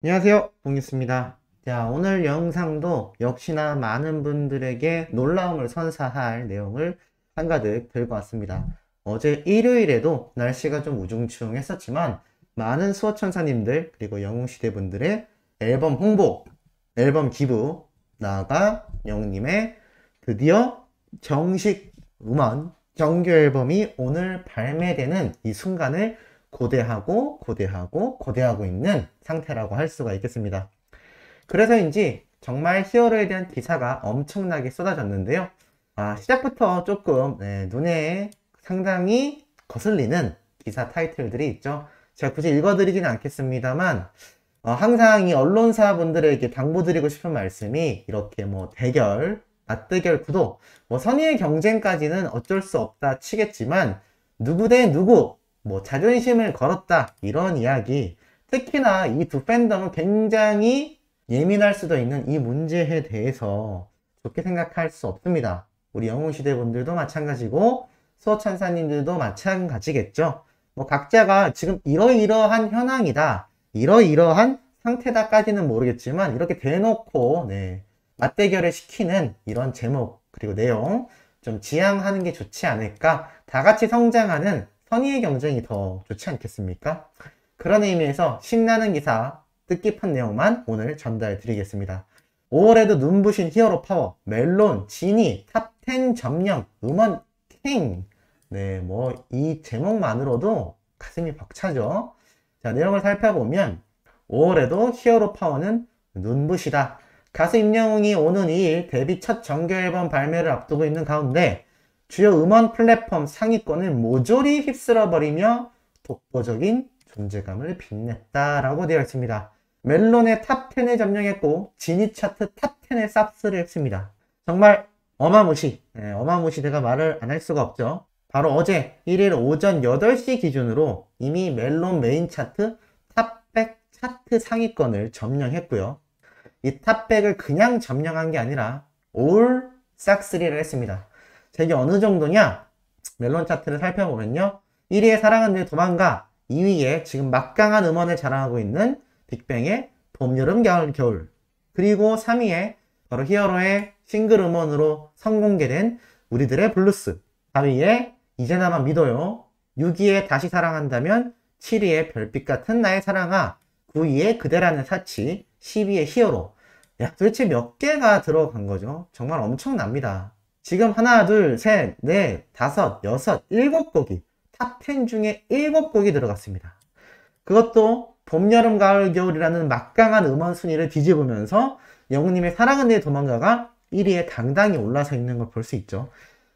안녕하세요, 봉유스입니다. 자, 오늘 영상도 역시나 많은 분들에게 놀라움을 선사할 내용을 한가득 들고 왔습니다. 어제 일요일에도 날씨가 좀 우중충했었지만 많은 수호천사님들 그리고 영웅시대 분들의 앨범 홍보, 앨범 기부, 나아가 영웅님의 드디어 정식 음원 정규 앨범이 오늘 발매되는 이 순간을 고대하고 있는 상태라고 할 수가 있겠습니다. 그래서인지 정말 히어로에 대한 기사가 엄청나게 쏟아졌는데요. 시작부터 조금 눈에 상당히 거슬리는 기사 타이틀들이 있죠. 제가 굳이 읽어드리진 않겠습니다만 항상 이 언론사분들에게 당부드리고 싶은 말씀이 이렇게 뭐 대결, 맞대결 구도, 뭐 선의의 경쟁까지는 어쩔 수 없다 치겠지만 누구 대 누구, 뭐 자존심을 걸었다 이런 이야기, 특히나 이 두 팬덤은 굉장히 예민할 수도 있는 이 문제에 대해서 좋게 생각할 수 없습니다. 우리 영웅시대 분들도 마찬가지고 수호천사님들도 마찬가지겠죠. 뭐 각자가 지금 이러이러한 현황이다, 이러이러한 상태다까지는 모르겠지만 이렇게 대놓고 맞대결을 시키는 이런 제목 그리고 내용 좀 지양하는 게 좋지 않을까. 다 같이 성장하는 선의의 경쟁이 더 좋지 않겠습니까? 그런 의미에서 신나는 기사, 뜻깊은 내용만 오늘 전달 드리겠습니다. 5월에도 눈부신 히어로 파워, 멜론, 지니, 탑10 점령, 음원 킹. 뭐 이 제목만으로도 가슴이 벅차죠. 자, 내용을 살펴보면 5월에도 히어로 파워는 눈부시다. 가수 임영웅이 오는 2일 데뷔 첫 정규 앨범 발매를 앞두고 있는 가운데 주요 음원 플랫폼 상위권을 모조리 휩쓸어버리며 독보적인 존재감을 빛냈다라고 되어 있습니다. 멜론의 탑10을 점령했고 지니 차트 탑10에 쌉스를 했습니다. 정말 어마무시대가 말을 안 할 수가 없죠. 바로 어제 1일 오전 8시 기준으로 이미 멜론 메인 차트 탑100 차트 상위권을 점령했고요. 이 탑100을 그냥 점령한 게 아니라 올 싹쓸이를 했습니다. 이게 어느 정도냐? 멜론 차트를 살펴보면요. 1위에 사랑은 늘 도망가, 2위에 지금 막강한 음원을 자랑하고 있는 빅뱅의 봄, 여름, 가을, 겨울, 그리고 3위에 바로 히어로의 싱글 음원으로 선공개된 우리들의 블루스, 4위에 이제 나만 믿어요, 6위에 다시 사랑한다면, 7위에 별빛 같은 나의 사랑아, 9위에 그대라는 사치, 10위에 히어로. 야, 도대체 몇 개가 들어간 거죠? 정말 엄청납니다. 지금 하나, 둘, 셋, 넷, 다섯, 여섯, 7곡이 탑10 중에 7곡이 들어갔습니다. 그것도 봄, 여름, 가을, 겨울이라는 막강한 음원 순위를 뒤집으면서 영웅님의 사랑은 내 도망가가 1위에 당당히 올라서 있는 걸 볼 수 있죠.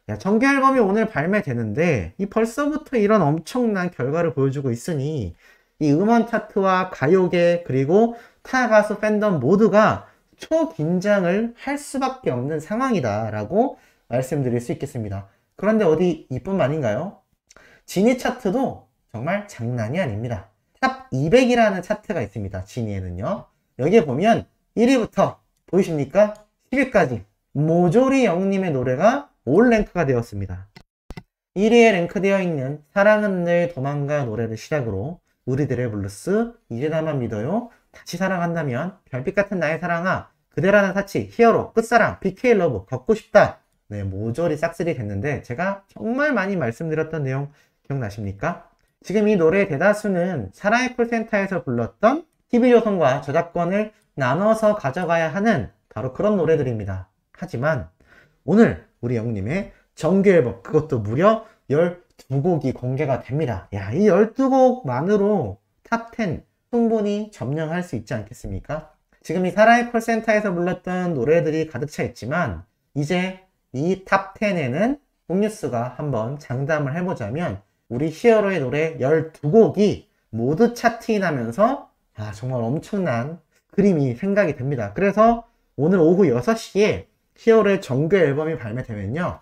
야, 정규 앨범이 오늘 발매되는데 이 벌써부터 이런 엄청난 결과를 보여주고 있으니 이 음원 차트와 가요계 그리고 타 가수 팬덤 모두가 초긴장을 할 수밖에 없는 상황이다라고 말씀드릴 수 있겠습니다. 그런데 어디 이뿐만인가요? 지니 차트도 정말 장난이 아닙니다. 탑 200이라는 차트가 있습니다. 지니에는요. 여기에 보면 1위부터 보이십니까? 10위까지 모조리 영웅님의 노래가 올 랭크가 되었습니다. 1위에 랭크되어 있는 사랑은 늘 도망가 노래를 시작으로 우리들의 블루스, 이제 나만 믿어요, 다시 사랑한다면, 별빛 같은 나의 사랑아, 그대라는 사치, 히어로, 끝사랑, BK 러브, 걷고 싶다. 모조리 싹쓸이 됐는데 제가 정말 많이 말씀드렸던 내용 기억나십니까? 지금 이 노래의 대다수는 사랑의 콜센터에서 불렀던 TV조선과 저작권을 나눠서 가져가야 하는 바로 그런 노래들입니다. 하지만 오늘 우리 영웅님의 정규 앨범, 그것도 무려 12곡이 공개가 됩니다. 야, 이 12곡만으로 탑10 충분히 점령할 수 있지 않겠습니까? 지금 이 사랑의 콜센터에서 불렀던 노래들이 가득 차 있지만 이제 이 탑10에는 봉뉴스가 한번 장담을 해보자면 우리 히어로의 노래 12곡이 모두 차트인하면서 정말 엄청난 그림이 생각이 됩니다. 그래서 오늘 오후 6시에 히어로의 정규 앨범이 발매되면요,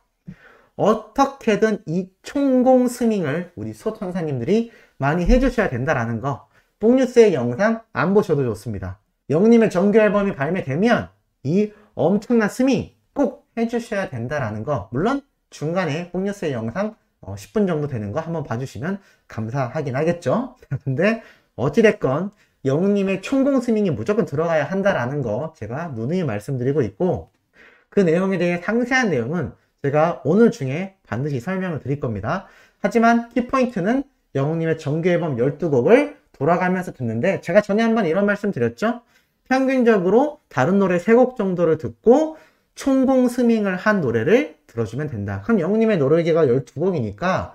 어떻게든 이 총공 스밍을 우리 수호천사님들이 많이 해주셔야 된다라는 거, 봉뉴스의 영상 안 보셔도 좋습니다. 영웅님의 정규 앨범이 발매되면 이 엄청난 스밍 꼭 해주셔야 된다라는 거, 물론 중간에 봉뉴스의 영상 10분 정도 되는 거 한번 봐주시면 감사하긴 하겠죠. 근데 어찌됐건 영웅님의 총공 스밍이 무조건 들어가야 한다라는 거 제가 누누이 말씀드리고 있고, 그 내용에 대해 상세한 내용은 제가 오늘 중에 반드시 설명을 드릴 겁니다. 하지만 키포인트는 영웅님의 정규 앨범 12곡을 돌아가면서 듣는데, 제가 전에 한번 이런 말씀 드렸죠? 평균적으로 다른 노래 3곡 정도를 듣고 총공 스밍을 한 노래를 들어주면 된다. 그럼 영웅님의 노래기가 12곡이니까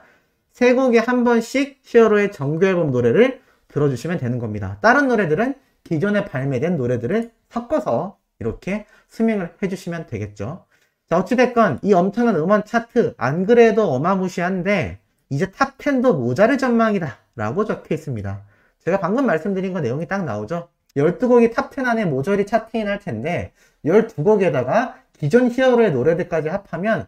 3곡에 한 번씩 히어로의 정규 앨범 노래를 들어주시면 되는 겁니다. 다른 노래들은 기존에 발매된 노래들을 섞어서 이렇게 스밍을 해주시면 되겠죠. 자, 어찌됐건 이 엄청난 음원 차트, 안 그래도 어마무시한데 이제 탑 10도 모자를 전망이다 라고 적혀 있습니다. 제가 방금 말씀드린 거 내용이 딱 나오죠. 12곡이 탑 10 안에 모조리 차트인 할 텐데 12곡에다가 기존 히어로의 노래들까지 합하면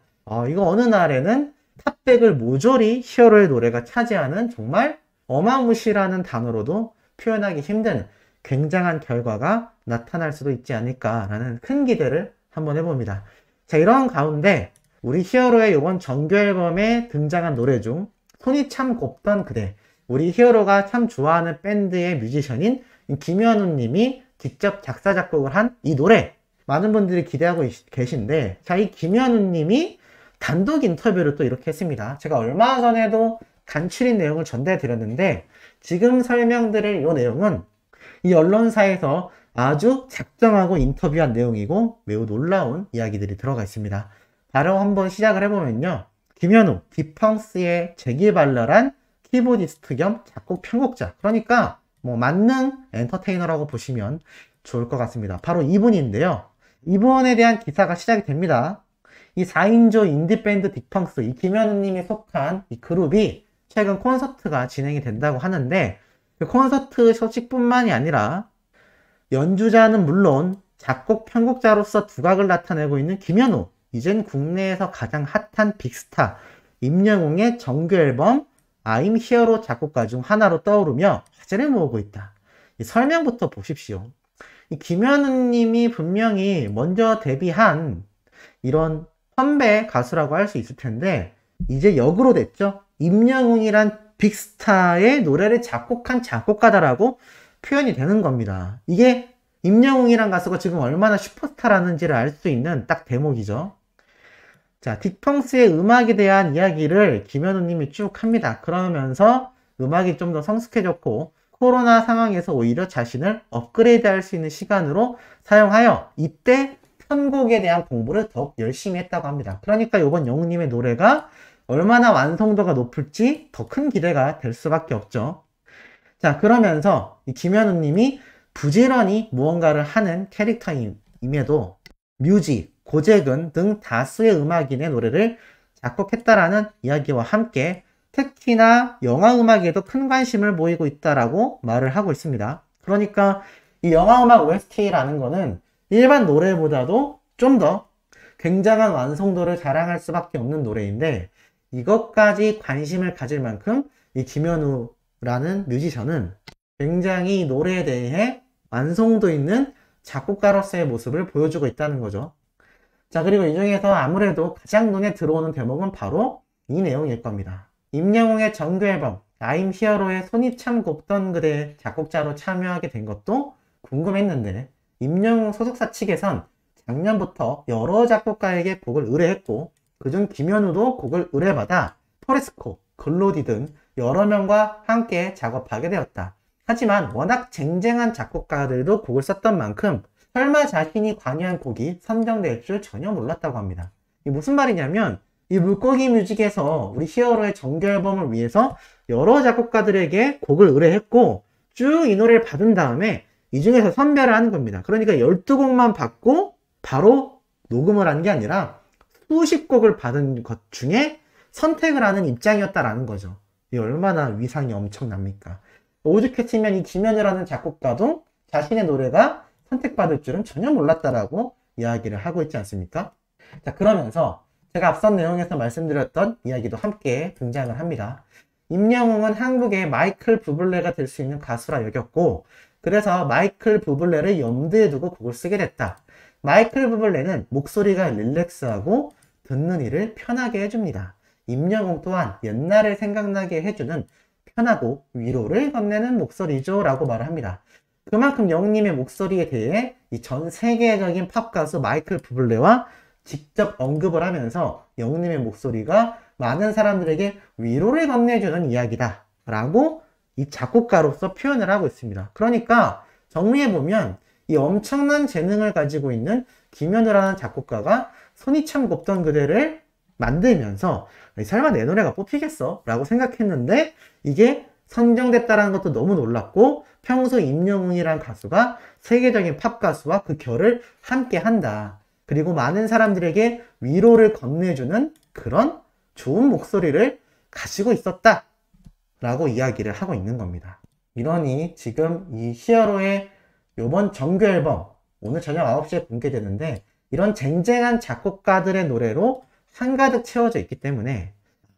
이거 어느 날에는 탑 100을 모조리 히어로의 노래가 차지하는 정말 어마무시라는 단어로도 표현하기 힘든 굉장한 결과가 나타날 수도 있지 않을까라는 큰 기대를 한번 해봅니다. 자, 이런 가운데 우리 히어로의 이번 정규 앨범에 등장한 노래 중 손이 참 곱던 그대, 우리 히어로가 참 좋아하는 밴드의 뮤지션인 김현우 님이 직접 작사 작곡을 한 이 노래, 많은 분들이 기대하고 계신데, 자, 이 김현우 님이 단독 인터뷰를 또 이렇게 했습니다. 제가 얼마 전에도 간추린 내용을 전달해 드렸는데, 지금 설명드릴 이 내용은 이 언론사에서 아주 작정하고 인터뷰한 내용이고 매우 놀라운 이야기들이 들어가 있습니다. 바로 한번 시작을 해보면요. 김현우, 디펑스의 재기발랄한 키보디스트 겸 작곡 편곡자, 그러니까 뭐 만능 엔터테이너라고 보시면 좋을 것 같습니다. 바로 이분인데요. 이분에 대한 기사가 시작이 됩니다. 이 4인조 인디밴드 디펑스, 이 김현우님이 속한 이 그룹이 최근 콘서트가 진행이 된다고 하는데, 그 콘서트 소식뿐만이 아니라 연주자는 물론 작곡 편곡자로서 두각을 나타내고 있는 김현우, 이젠 국내에서 가장 핫한 빅스타 임영웅의 정규 앨범 I'm Hero 작곡가 중 하나로 떠오르며 화제를 모으고 있다. 이 설명부터 보십시오. 이 김현우 님이 분명히 먼저 데뷔한 이런 선배 가수라고 할 수 있을 텐데, 이제 역으로 됐죠. 임영웅이란 빅스타의 노래를 작곡한 작곡가다라고 표현이 되는 겁니다. 이게 임영웅이란 가수가 지금 얼마나 슈퍼스타라는지를 알 수 있는 딱 대목이죠. 자, 디펑스의 음악에 대한 이야기를 김현우 님이 쭉 합니다. 그러면서 음악이 좀 더 성숙해졌고 코로나 상황에서 오히려 자신을 업그레이드 할 수 있는 시간으로 사용하여 이때 편곡에 대한 공부를 더욱 열심히 했다고 합니다. 그러니까 이번 영웅님의 노래가 얼마나 완성도가 높을지 더 큰 기대가 될 수밖에 없죠. 자, 그러면서 이 김현우 님이 부지런히 무언가를 하는 캐릭터임에도 뮤직, 고재근 등 다수의 음악인의 노래를 작곡했다라는 이야기와 함께 특히나 영화 음악에도 큰 관심을 보이고 있다라고 말을 하고 있습니다. 그러니까 이 영화 음악 OST라는 거는 일반 노래보다도 좀 더 굉장한 완성도를 자랑할 수밖에 없는 노래인데, 이것까지 관심을 가질 만큼 이 김현우라는 뮤지션은 굉장히 노래에 대해 완성도 있는 작곡가로서의 모습을 보여주고 있다는 거죠. 자, 그리고 이 중에서 아무래도 가장 눈에 들어오는 대목은 바로 이 내용일 겁니다. 임영웅의 정규 앨범 I'm Hero의 손이 참 곱던 그대 작곡자로 참여하게 된 것도 궁금했는데, 임영웅 소속사 측에선 작년부터 여러 작곡가에게 곡을 의뢰했고 그중 김현우도 곡을 의뢰받아 포레스코, 글로디 등 여러 명과 함께 작업하게 되었다. 하지만 워낙 쟁쟁한 작곡가들도 곡을 썼던 만큼 설마 자신이 관여한 곡이 선정될 줄 전혀 몰랐다고 합니다. 이게 무슨 말이냐면, 이 물고기 뮤직에서 우리 히어로의 정규 앨범을 위해서 여러 작곡가들에게 곡을 의뢰했고 쭉 이 노래를 받은 다음에 이 중에서 선별을 하는 겁니다. 그러니까 12곡만 받고 바로 녹음을 한 게 아니라 수십 곡을 받은 것 중에 선택을 하는 입장이었다라는 거죠. 이 얼마나 위상이 엄청납니까? 오죽해 치면 이 김현우라는 작곡가도 자신의 노래가 선택받을 줄은 전혀 몰랐다라고 이야기를 하고 있지 않습니까? 자, 그러면서 제가 앞선 내용에서 말씀드렸던 이야기도 함께 등장을 합니다. 임영웅은 한국의 마이클 부블레가 될 수 있는 가수라 여겼고, 그래서 마이클 부블레를 염두에 두고 곡을 쓰게 됐다. 마이클 부블레는 목소리가 릴렉스하고 듣는 이를 편하게 해줍니다. 임영웅 또한 옛날을 생각나게 해주는 편하고 위로를 건네는 목소리죠 라고 말을 합니다. 그만큼 영웅님의 목소리에 대해 이 전 세계적인 팝 가수 마이클 부블레와 직접 언급을 하면서 영웅님의 목소리가 많은 사람들에게 위로를 건네주는 이야기다 라고 이 작곡가로서 표현을 하고 있습니다. 그러니까 정리해보면 이 엄청난 재능을 가지고 있는 김현우라는 작곡가가 손이 참 곱던 그대를 만들면서 설마 내 노래가 뽑히겠어? 라고 생각했는데 이게 선정됐다는 것도 너무 놀랐고 평소 임영웅이란 가수가 세계적인 팝 가수와 그 결을 함께 한다. 그리고 많은 사람들에게 위로를 건네주는 그런 좋은 목소리를 가지고 있었다. 라고 이야기를 하고 있는 겁니다. 이러니 지금 이 히어로의 이번 정규 앨범 오늘 저녁 9시에 공개되는데 이런 쟁쟁한 작곡가들의 노래로 한가득 채워져 있기 때문에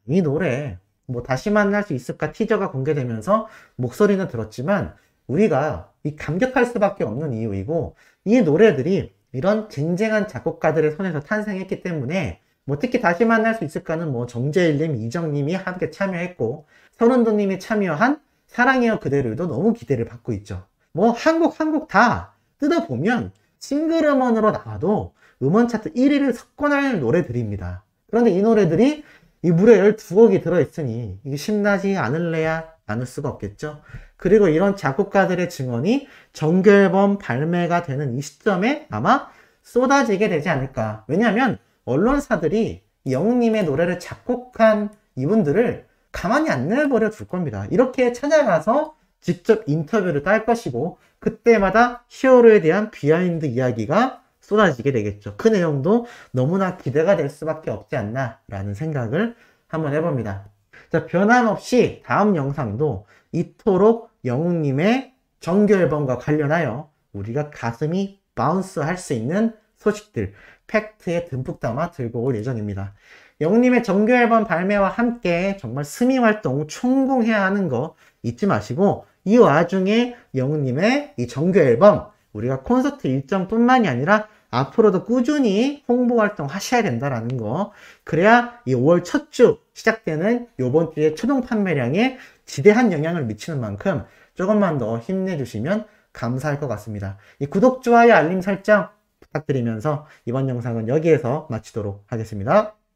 이 노래 뭐 다시 만날 수 있을까 티저가 공개되면서 목소리는 들었지만 우리가 이 감격할 수밖에 없는 이유이고 이 노래들이 이런 쟁쟁한 작곡가들의 손에서 탄생했기 때문에 뭐 특히 다시 만날 수 있을까는 뭐 정재일님, 이정님이 함께 참여했고 서른도님이 참여한 사랑해요 그대를도 너무 기대를 받고 있죠. 뭐 한국 다 뜯어보면 싱글 음원으로 나와도 음원 차트 1위를 석권할 노래들입니다. 그런데 이 노래들이 이 무려 12곡이 들어있으니 이게 신나지 않을래야 않을 수가 없겠죠. 그리고 이런 작곡가들의 증언이 정규 앨범 발매가 되는 이 시점에 아마 쏟아지게 되지 않을까. 왜냐하면 언론사들이 영웅님의 노래를 작곡한 이분들을 가만히 안 내버려 둘 겁니다. 이렇게 찾아가서 직접 인터뷰를 딸 것이고 그때마다 히어로에 대한 비하인드 이야기가 쏟아지게 되겠죠. 그 내용도 너무나 기대가 될 수밖에 없지 않나 라는 생각을 한번 해봅니다. 자, 변함없이 다음 영상도 이토록 영웅님의 정규 앨범과 관련하여 우리가 가슴이 바운스 할 수 있는 소식들, 팩트에 듬뿍 담아 들고 올 예정입니다. 영웅님의 정규 앨범 발매와 함께 정말 스미 활동 총공해야 하는 거 잊지 마시고 이 와중에 영웅님의 이 정규 앨범 우리가 콘서트 일정뿐만이 아니라 앞으로도 꾸준히 홍보 활동 하셔야 된다라는 거. 그래야 이 5월 첫 주 시작되는 이번 주의 초동 판매량에 지대한 영향을 미치는 만큼 조금만 더 힘내주시면 감사할 것 같습니다. 이 구독, 좋아요, 알림 설정 부탁드리면서 이번 영상은 여기에서 마치도록 하겠습니다.